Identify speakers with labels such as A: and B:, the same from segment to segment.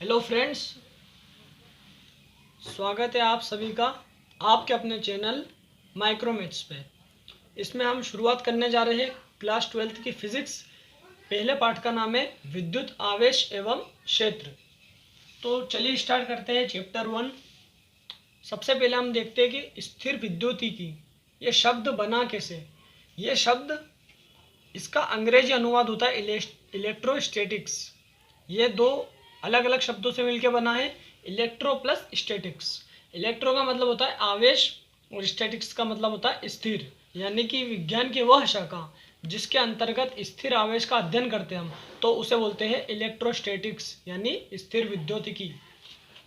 A: Hello friends, स्वागत है आप सभी का आपके अपने चैनल माइक्रोमेथ्स पे। इसमें हम शुरुआत करने जा रहे हैं क्लास 12th की फिजिक्स। पहले पाठ का नाम है विद्युत आवेश एवं क्षेत्र। तो चलिए स्टार्ट करते हैं चैप्टर 1। सबसे पहले हम देखते हैं कि स्थिर विद्युतिकी ये शब्द बना कैसे। ये शब्द, इसका अंग्रेजी अनुवाद होता है इलेक्ट्रोस्टैटिक्स। ये दो अलग अलग शब्दों से मिलकर बना है, इलेक्ट्रो प्लस स्टैटिक्स। इलेक्ट्रो का मतलब होता है आवेश और स्टैटिक्स का मतलब होता है स्थिर, यानी कि विज्ञान की वह शाखा जिसके अंतर्गत स्थिर आवेश का अध्ययन करते हैं हम, तो उसे बोलते हैं इलेक्ट्रोस्टैटिक्स यानी स्थिर विद्युतिकी।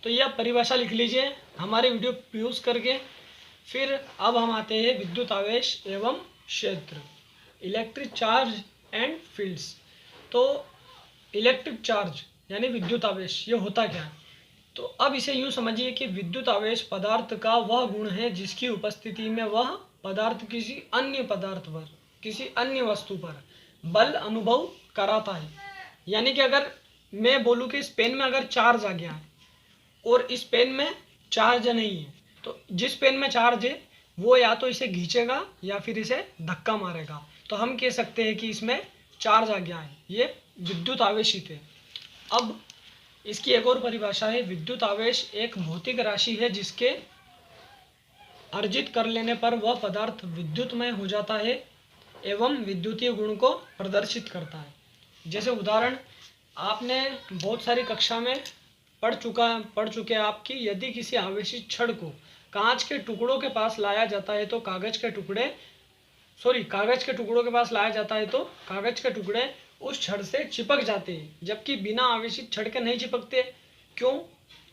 A: तो यह परिभाषा लिख लीजिए हमारे वीडियो यूज़ करके। फिर अब हम आते हैं विद्युत आवेश एवं क्षेत्र, इलेक्ट्रिक चार्ज एंड फील्ड्स। तो इलेक्ट्रिक चार्ज यानी विद्युत आवेश ये होता क्या है। तो अब इसे यूँ समझिए कि विद्युत आवेश पदार्थ का वह गुण है जिसकी उपस्थिति में वह पदार्थ किसी अन्य पदार्थ पर, किसी अन्य वस्तु पर बल अनुभव कराता है। यानी कि अगर मैं बोलूँ कि इस पेन में अगर चार्ज आ गया है और इस पेन में चार्ज नहीं है, तो जिस पेन में चार्ज है वो या तो इसे खींचेगा या फिर इसे धक्का मारेगा। तो हम कह सकते हैं कि इसमें चार्ज आ गया है, ये विद्युत आवेशित है। अब इसकी एक और परिभाषा है, विद्युत आवेश एक भौतिक राशि है जिसके अर्जित कर लेने पर वह पदार्थ विद्युतमय हो जाता है एवं विद्युतीय गुण को प्रदर्शित करता है। जैसे उदाहरण आपने बहुत सारी कक्षा में पढ़ चुके हैं आपकी, यदि किसी आवेशित छड़ को कांच के टुकड़ों के पास लाया जाता है तो कागज के टुकड़ों के पास लाया जाता है तो कागज के टुकड़े उस छड़ से चिपक जाते हैं, जबकि बिना आवेशित छड़ के नहीं चिपकते। क्यों?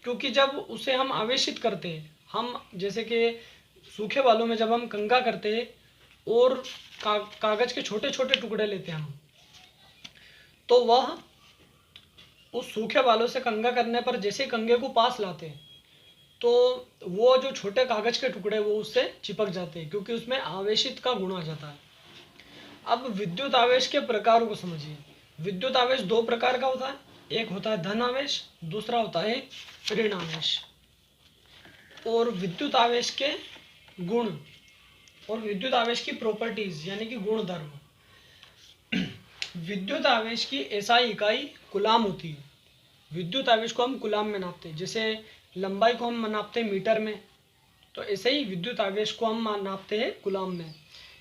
A: क्योंकि जब उसे हम आवेशित करते हैं, हम जैसे कि सूखे बालों में जब हम कंघा करते हैं और कागज के छोटे छोटे टुकड़े लेते हैं हम, तो वह उस सूखे बालों से कंघा करने पर जैसे कंघे को पास लाते हैं तो वो जो छोटे कागज के टुकड़े वो उससे चिपक जाते हैं, क्योंकि उसमें आवेशित का गुण आ जाता है। अब विद्युत आवेश के प्रकारों को समझिए। विद्युत आवेश दो प्रकार का होता है, एक होता है धन आवेश, दूसरा होता है ऋण आवेश। और विद्युत आवेश के गुण और विद्युत आवेश की प्रॉपर्टीज यानी कि गुण धर्म। विद्युत आवेश की एसआई इकाई कूलाम होती है। विद्युत आवेश को हम कूलाम में नापते हैं, जैसे लंबाई को हम नापते हैं मीटर में, तो ऐसे ही विद्युत आवेश को हम नापते हैं कूलाम में।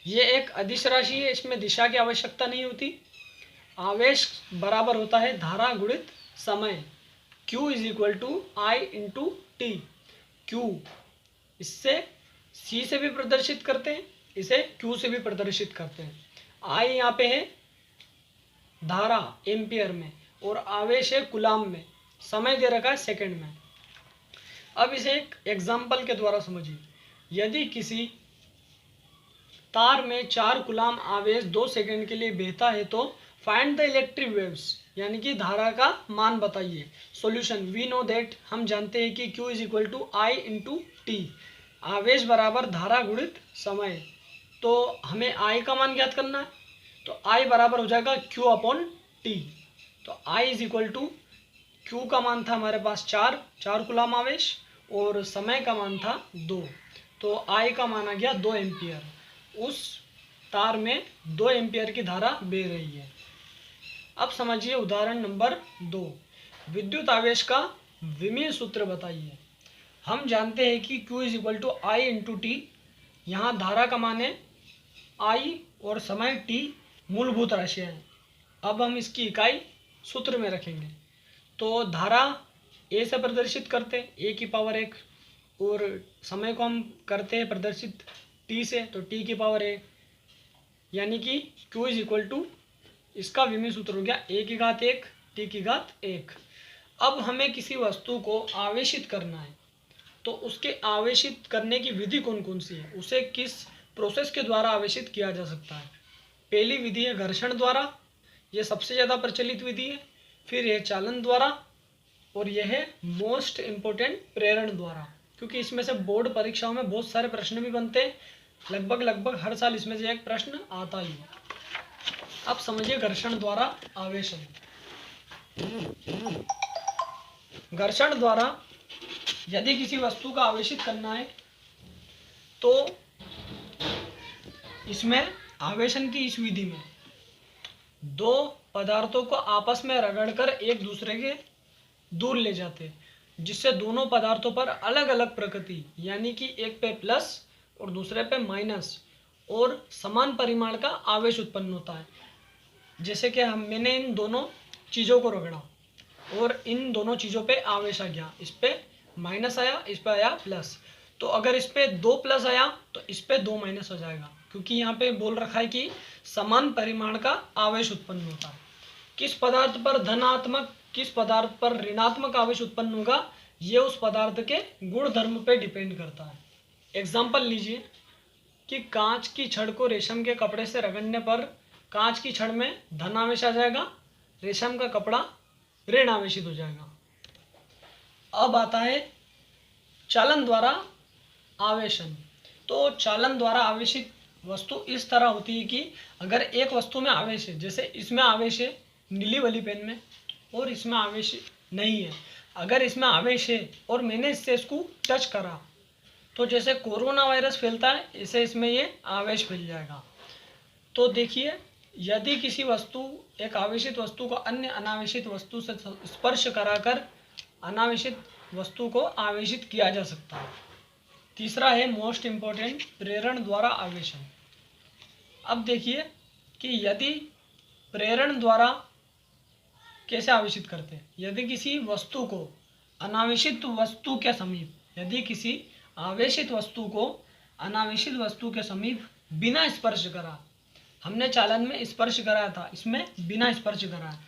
A: ये एक अदिश राशि है, इसमें दिशा की आवश्यकता नहीं होती। आवेश बराबर होता है धारा गुणित समय, Q is equal to I into t. Q इससे C से भी प्रदर्शित करते हैं, इसे Q से भी प्रदर्शित करते हैं। I यहाँ पे है धारा एम्पियर में और आवेश है कूलाम में, समय दे रखा है सेकंड में। अब इसे एक एग्जाम्पल के द्वारा समझिए। यदि किसी तार में 4 कूलाम आवेश 2 सेकंड के लिए बहता है तो फाइंड द इलेक्ट्रिक वेव्स यानी कि धारा का मान बताइए। सॉल्यूशन, वी नो दैट, हम जानते हैं कि Q is equal to I into t, आवेश बराबर धारा गुणित समय। तो हमें I का मान ज्ञात करना है, तो I बराबर हो जाएगा Q अपॉन टी। तो I is equal to Q का मान था हमारे पास 4 कूलाम आवेश और समय का मान था 2, तो I का मान आ गया 2 एम्पियर। उस तार में 2 एम्पियर की धारा बह रही है। अब समझिए उदाहरण नंबर 2, विद्युत आवेश का विमीय सूत्र बताइए। हम जानते हैं कि Q is equal to I into t, यहाँ धारा का मान है I और समय T मूलभूत राशियाँ हैं। अब हम इसकी इकाई सूत्र में रखेंगे, तो धारा A से प्रदर्शित करते हैं A की पावर 1 और समय को हम करते हैं प्रदर्शित T से, तो T की पावर 1, यानी कि Q इज इक्वल टू, इसका विमीय सूत्र हो गया A की घात 1 T की घात 1। अब हमें किसी वस्तु को आवेशित करना है, तो उसके आवेशित करने की विधि कौन कौन सी है, उसे किस प्रोसेस के द्वारा आवेशित किया जा सकता है। पहली विधि है घर्षण द्वारा, यह सबसे ज़्यादा प्रचलित विधि है। फिर यह चालन द्वारा और यह है मोस्ट इम्पोर्टेंट प्रेरण द्वारा, क्योंकि इसमें से बोर्ड परीक्षाओं में बहुत सारे प्रश्न भी बनते हैं, लगभग हर साल इसमें से एक प्रश्न आता ही है। अब समझिए घर्षण द्वारा आवेशन। घर्षण द्वारा यदि किसी वस्तु का आवेशित करना है तो इसमें आवेशन की इस विधि में दो पदार्थों को आपस में रगड़कर एक दूसरे के दूर ले जाते, जिससे दोनों पदार्थों पर अलग अलग प्रकृति यानी कि एक पे प्लस और दूसरे पे माइनस और समान परिमाण का आवेश उत्पन्न होता है। जैसे कि मैंने इन दोनों चीज़ों को रगड़ा और इन दोनों चीज़ों पे आवेश आ गया, इस पे माइनस आया, इस पे आया प्लस। तो अगर इस पे 2 प्लस आया तो इस पे 2 माइनस हो जाएगा, क्योंकि यहाँ पे बोल रखा है कि समान परिमाण का आवेश उत्पन्न होता है। किस पदार्थ पर धनात्मक, किस पदार्थ पर ऋणात्मक आवेश उत्पन्न होगा, ये उस पदार्थ के गुण धर्म पे डिपेंड करता है। एग्जाम्पल लीजिए कि कांच की छड़ को रेशम के कपड़े से रगड़ने पर कांच की छड़ में धन आवेश आ जाएगा, रेशम का कपड़ा ऋण आवेशित हो जाएगा। अब आता है चालन द्वारा आवेशन। तो चालन द्वारा आवेशित वस्तु इस तरह होती है कि अगर एक वस्तु में आवेश है, जैसे इसमें आवेश है नीली वाली पेन में और इसमें आवेश नहीं है, अगर इसमें आवेश है और मैंने इससे इसको टच करा तो जैसे कोरोना वायरस फैलता है ऐसे इसमें ये आवेश फैल जाएगा। तो देखिए, यदि किसी वस्तु, एक आवेशित वस्तु को अन्य अनावेशित वस्तु से स्पर्श कराकर अनावेशित वस्तु को आवेशित किया जा सकता है। तीसरा है मोस्ट इम्पोर्टेंट, प्रेरण द्वारा आवेशन। अब देखिए कि यदि प्रेरण द्वारा कैसे आवेशित करते हैं। यदि किसी वस्तु को अनावेशित वस्तु के समीप, यदि किसी आवेशित वस्तु को अनावेशित वस्तु के समीप बिना स्पर्श करा, हमने चालन में स्पर्श कराया था, इसमें बिना स्पर्श कराया,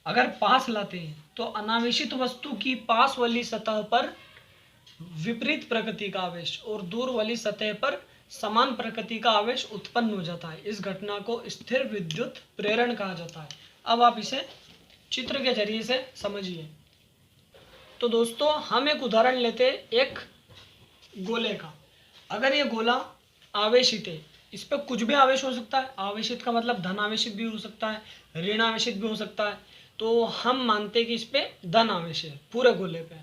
A: अगर पास लाते हैं तो अनावेशित वस्तु की पास वाली सतह पर विपरीत प्रकृति का आवेश और दूर वाली सतह पर समान प्रकृति का आवेश उत्पन्न हो जाता है। इस घटना को स्थिर विद्युत प्रेरण कहा जाता है। अब आप इसे चित्र के जरिए से समझिए। तो दोस्तों, हम एक उदाहरण लेते हैं एक गोले का। अगर ये गोला आवेशित है, इस पर कुछ भी आवेश हो सकता है। आवेशित का मतलब धन आवेशित भी हो सकता है, ऋण आवेशित भी हो सकता है। तो हम मानते हैं कि इस पे धन आवेश है पूरे गोले पे।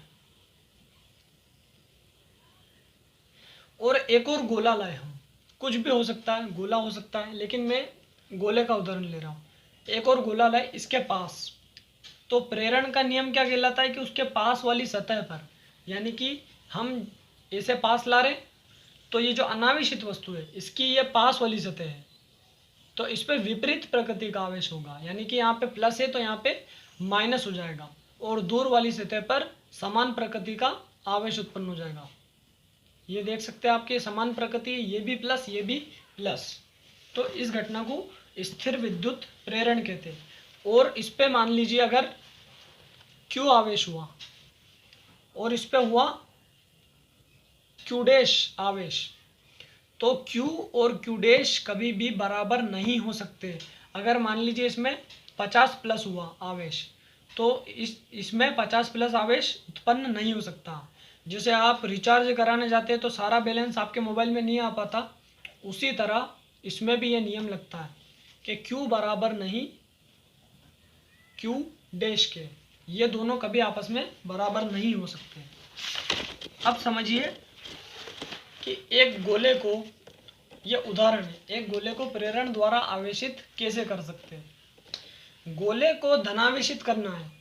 A: और एक और गोला लाए हम, कुछ भी हो सकता है, गोला हो सकता है, लेकिन मैं गोले का उदाहरण ले रहा हूँ। एक और गोला लाए इसके पास, तो प्रेरण का नियम क्या कहलाता है कि उसके पास वाली सतह पर, यानी कि हम इसे पास ला रहे तो ये जो अनावेशित वस्तु है इसकी ये पास वाली सतह है, तो इस पर विपरीत प्रकृति का आवेश होगा, यानी कि यहाँ पे प्लस है तो यहाँ पे माइनस हो जाएगा, और दूर वाली सतह पर समान प्रकृति का आवेश उत्पन्न हो जाएगा। ये देख सकते हैं आपके समान प्रकृति, ये भी प्लस ये भी प्लस। तो इस घटना को स्थिर विद्युत प्रेरण कहते हैं। और इस पे मान लीजिए अगर क्यू आवेश हुआ और इस पे हुआ क्यू डैश आवेश, तो क्यू और क्यू डैश कभी भी बराबर नहीं हो सकते। अगर मान लीजिए इसमें 50 प्लस हुआ आवेश, तो इसमें 50 प्लस आवेश उत्पन्न नहीं हो सकता। जैसे आप रिचार्ज कराने जाते हैं तो सारा बैलेंस आपके मोबाइल में नहीं आ पाता, उसी तरह इसमें भी ये नियम लगता है कि क्यू बराबर नहीं क्यू डैश के, ये दोनों कभी आपस में बराबर नहीं हो सकते। अब समझिए कि एक गोले को, ये उदाहरण है, एक गोले को प्रेरण द्वारा आवेशित कैसे कर सकते हैं। गोले को धनावेशित करना है,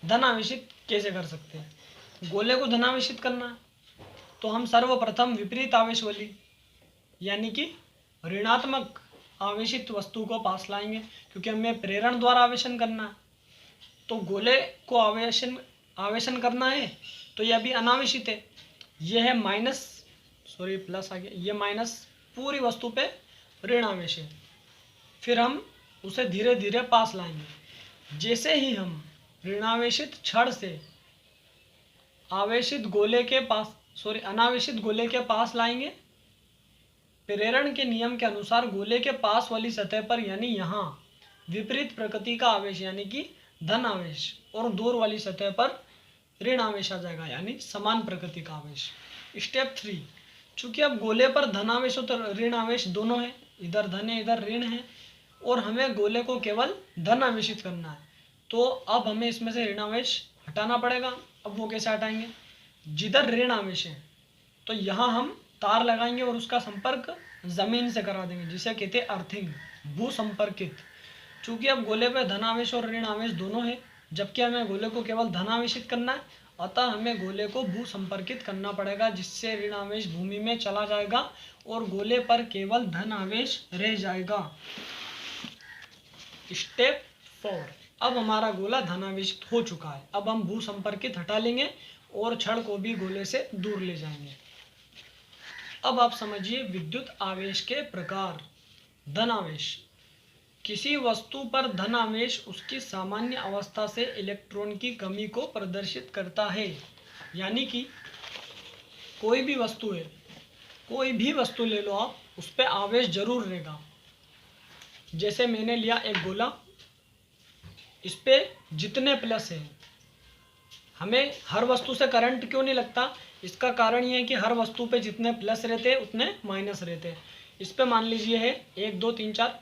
A: धनावेशित कैसे कर सकते हैं। गोले को धनावेशित करना है तो हम सर्वप्रथम विपरीत आवेश वाली यानी कि ऋणात्मक आवेशित वस्तु को पास लाएंगे, क्योंकि हमें प्रेरण द्वारा आवेशन करना है। तो गोले को आवेशन करना है तो यह भी अनावेशित है, यह है माइनस, सॉरी प्लस आ गया, ये माइनस पूरी वस्तु पे ऋण आवेश है। फिर हम उसे धीरे धीरे पास लाएंगे। जैसे ही हम ऋणावेशित छड़ से आवेशित गोले के पास, सॉरी अनावेशित गोले के पास लाएंगे, प्रेरण के नियम के अनुसार गोले के पास वाली सतह पर यानी यहाँ विपरीत प्रकृति का आवेश यानी कि धन आवेश, और दूर वाली सतह पर ऋण आवेश आ जाएगा यानी समान प्रकृति का आवेश। स्टेप 3, चूंकि अब गोले पर धन आवेश और ऋण आवेश दोनों है, इधर धन है इधर ऋण है, और हमें गोले को केवल धन आवेशित करना है, तो अब हमें इसमें से ऋण आवेश हटाना पड़ेगा। अब वो कैसे हटाएंगे, जिधर ऋण आवेश है तो यहाँ हम तार लगाएंगे और उसका संपर्क जमीन से करा देंगे, जिसे कहते हैं अर्थिंग, भू संपर्कित। चूंकि अब गोले पे धन आवेश और ऋण आवेश दोनों है, जबकि हमें गोले को केवल धन आवेशित करना है, अतः हमें गोले को भू संपर्कित करना पड़ेगा, जिससे ऋण आवेश भूमि में चला जाएगा और गोले पर केवल धन आवेश रह जाएगा। स्टेप 4, अब हमारा गोला धनावेशित हो चुका है। अब हम भू संपर्कित हटा लेंगे और छड़ को भी गोले से दूर ले जाएंगे। अब आप समझिए विद्युत आवेश के प्रकार। धन आवेश, किसी वस्तु पर धन आवेश उसकी सामान्य अवस्था से इलेक्ट्रॉन की कमी को प्रदर्शित करता है। यानी कि कोई भी वस्तु है, कोई भी वस्तु ले लो आप, उस पर आवेश जरूर रहेगा। जैसे मैंने लिया एक गोला, इस पे जितने प्लस है, हमें हर वस्तु से करंट क्यों नहीं लगता, इसका कारण ये है कि हर वस्तु पे जितने प्लस रहते हैं उतने माइनस रहते हैं। इस पे मान लीजिए है 1 2 3 4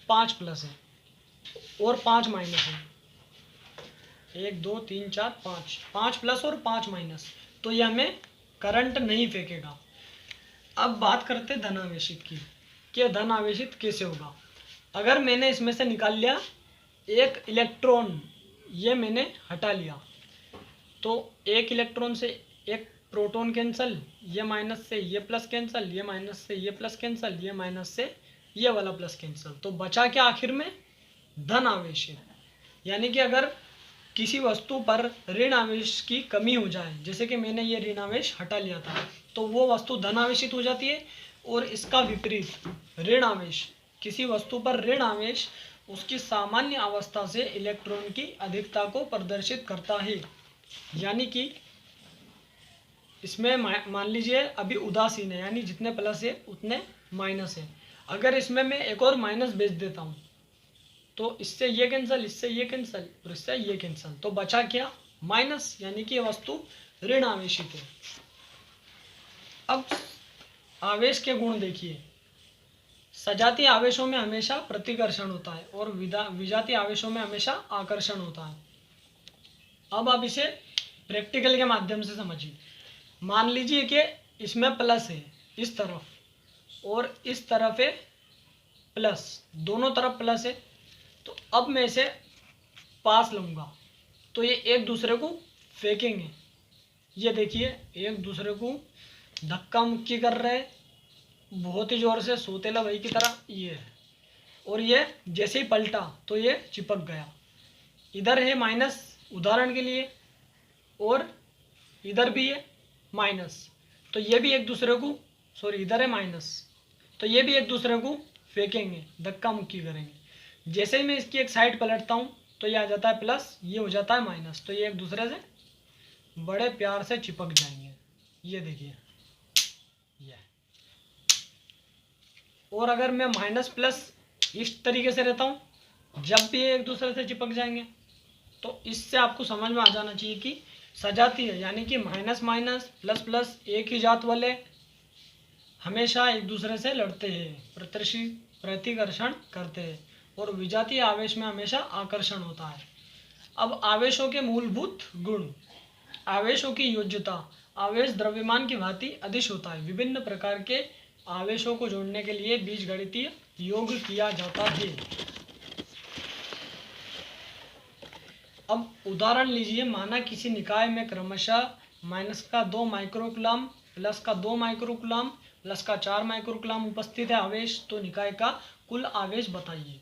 A: 5 प्लस है और 5 माइनस है। 1 2 3 4 5, 5 प्लस और 5 माइनस, तो ये हमें करंट नहीं फेंकेगा। अब बात करते धनावेशित की, कि धन आवेशित कैसे होगा। अगर मैंने इसमें से निकाल लिया एक इलेक्ट्रॉन, ये मैंने हटा लिया, तो एक इलेक्ट्रॉन से एक प्रोटॉन कैंसिल, ये माइनस से ये प्लस कैंसिल, ये माइनस से ये प्लस कैंसिल, ये माइनस से ये वाला प्लस कैंसिल, तो बचा क्या आखिर में, धन आवेश है। यानी कि अगर किसी वस्तु पर ऋण आवेश की कमी हो जाए, जैसे कि मैंने ये ऋण आवेश हटा लिया था, तो वो वस्तु धन आवेशित हो जाती है। और इसका विपरीत ऋण आवेश, किसी वस्तु पर ऋण आवेश उसकी सामान्य अवस्था से इलेक्ट्रॉन की अधिकता को प्रदर्शित करता है। यानी कि इसमें मान लीजिए अभी उदासीन है, यानी जितने प्लस है उतने माइनस है। अगर इसमें मैं एक और माइनस भेज देता हूँ, तो इससे ये कैंसिल, इससे ये कैंसिल और इससे ये कैंसिल, तो बचा क्या, माइनस, यानी कि ये वस्तु ऋण आवेशित है। अब आवेश के गुण देखिए। सजातीय आवेशों में हमेशा प्रतिकर्षण होता है और विजातीय आवेशों में हमेशा आकर्षण होता है। अब आप इसे प्रैक्टिकल के माध्यम से समझिए। मान लीजिए कि इसमें प्लस है इस तरफ और इस तरफ है प्लस, दोनों तरफ प्लस है, तो अब मैं इसे पास लूँगा तो ये एक दूसरे को फेंकेंगे। ये देखिए एक दूसरे को धक्का मुक्की कर रहे हैं बहुत ही ज़ोर से, सोतेला भाई की तरह ये है। और ये जैसे ही पलटा तो ये चिपक गया। इधर है माइनस उदाहरण के लिए, और इधर भी है माइनस, तो ये भी एक दूसरे को, सॉरी इधर है माइनस, तो ये भी एक दूसरे को फेंकेंगे, धक्का मुक्की करेंगे। जैसे ही मैं इसकी एक साइड पलटता हूँ तो ये आ जाता है प्लस, ये हो जाता है माइनस, तो ये एक दूसरे से बड़े प्यार से चिपक जाएंगे। ये देखिए ये। और अगर मैं माइनस प्लस इस तरीके से रहता हूँ, जब भी ये एक दूसरे से चिपक जाएंगे, तो इससे आपको समझ में आ जाना चाहिए कि सजातीय है, यानी कि माइनस माइनस प्लस प्लस एक ही जात वाले हमेशा एक दूसरे से लड़ते हैं, प्रतिकर्षण करते हैं, और विजातीय आवेश में हमेशा आकर्षण होता है। अब आवेशों के मूलभूत गुण। आवेशों की योज्यता। आवेश द्रव्यमान की भांति अदिश होता है। विभिन्न प्रकार के आवेशों को जोड़ने के लिए बीजगणितीय योग किया जाता है। अब उदाहरण लीजिए, माना किसी निकाय में क्रमशः -2 माइक्रोकुलाम, +2 माइक्रोकुलाम, +4 माइक्रोकुलाम उपस्थित है आवेश, तो निकाय का कुल आवेश बताइए।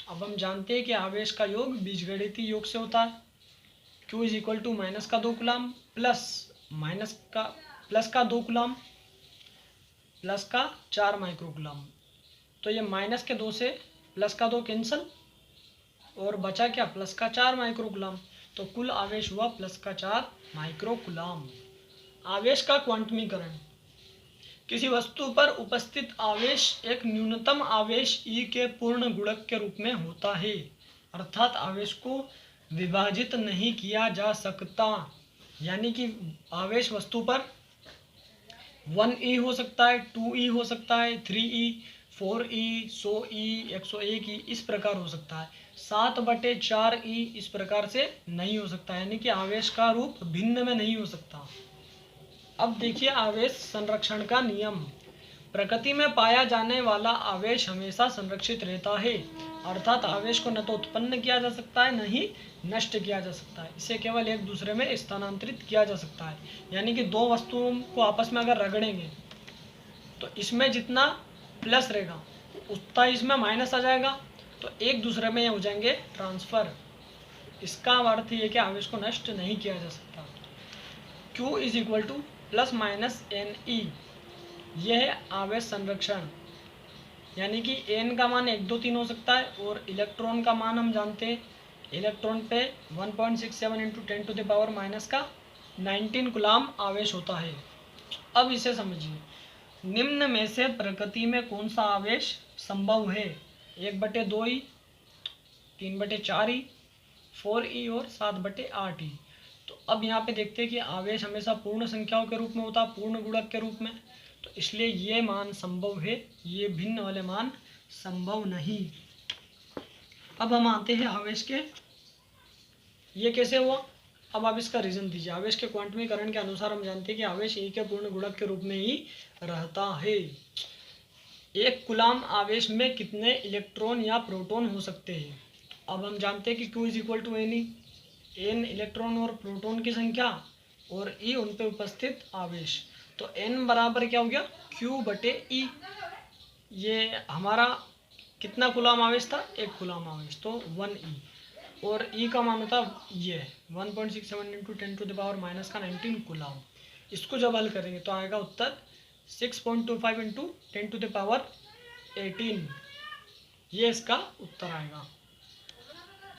A: अब हम जानते हैं कि आवेश का योग बीजगणितीय योग से होता है। Q = -2 कुलाम +2 कुलाम +4 माइक्रोकुलाम, तो ये -2 से +2 कैंसिल और बचा क्या, +4 माइक्रोकुलाम, तो कुल आवेश हुआ +4 माइक्रोकुलाम। आवेश का क्वांटमीकरण। किसी वस्तु पर उपस्थित आवेश एक न्यूनतम आवेश E के पूर्ण गुणक के रूप में होता है, अर्थात आवेश को विभाजित नहीं किया जा सकता। यानी कि आवेश वस्तु पर 1E हो सकता है, 2E हो सकता है, 3E, 4E, 100E, 101E, इस प्रकार हो सकता है। 7/4e इस प्रकार से नहीं हो सकता, यानी कि आवेश का रूप भिन्न में नहीं हो सकता। अब देखिए आवेश संरक्षण का नियम। प्रकृति में पाया जाने वाला आवेश हमेशा संरक्षित रहता है, अर्थात आवेश को न तो उत्पन्न किया जा सकता है न ही नष्ट किया जा सकता है। इसे केवल एक दूसरे में स्थानांतरित किया जा सकता है, यानी कि दो वस्तुओं को आपस में अगर रगड़ेंगे तो इसमें जितना प्लस रहेगा उतना इसमें माइनस आ जाएगा, तो एक दूसरे में ये हो जाएंगे ट्रांसफर। इसका अर्थ ये कि आवेश को नष्ट नहीं किया जा सकता। Q is equal two plus minus NE, यह है आवेश संरक्षण, यानी कि n का मान 1 2 3 हो सकता है, और इलेक्ट्रॉन का मान हम जानते हैं, इलेक्ट्रॉन पे 1.67 into 10 to the power minus का 19 कूलाम आवेश होता है। अब इसे समझिए, निम्न में से प्रकृति में कौन सा आवेश संभव है? 1/2e, 3/4e, 4e और 7/8e। तो अब यहाँ पे देखते हैं कि आवेश हमेशा पूर्ण संख्याओं के रूप में होता है, पूर्ण गुणक के रूप में, तो इसलिए ये मान संभव है, ये भिन्न वाले मान संभव नहीं। अब हम आते हैं आवेश के, ये कैसे हुआ? अब आप इसका रीजन दीजिए। आवेश के क्वांटमीकरण के अनुसार हम जानते हैं कि आवेश एक के पूर्ण गुणक के रूप में ही रहता है। एक कूलाम आवेश में कितने इलेक्ट्रॉन या प्रोटॉन हो सकते हैं? अब हम जानते हैं कि Q is equal to NE, n electron और प्रोटॉन की संख्या और E उन पे उपस्थित आवेश, तो n बराबर क्या हो गया? Q/E। ये हमारा कितना कूलाम आवेश था? 1 कूलाम आवेश, तो 1E, और E का मान होता ये 1.67 into 10 to the power minus का 19 कूलाम। इसको जब हल करेंगे तो आएगा उत्तर 6.25 इंटू 10 टू द पावर 18, ये इसका उत्तर आएगा।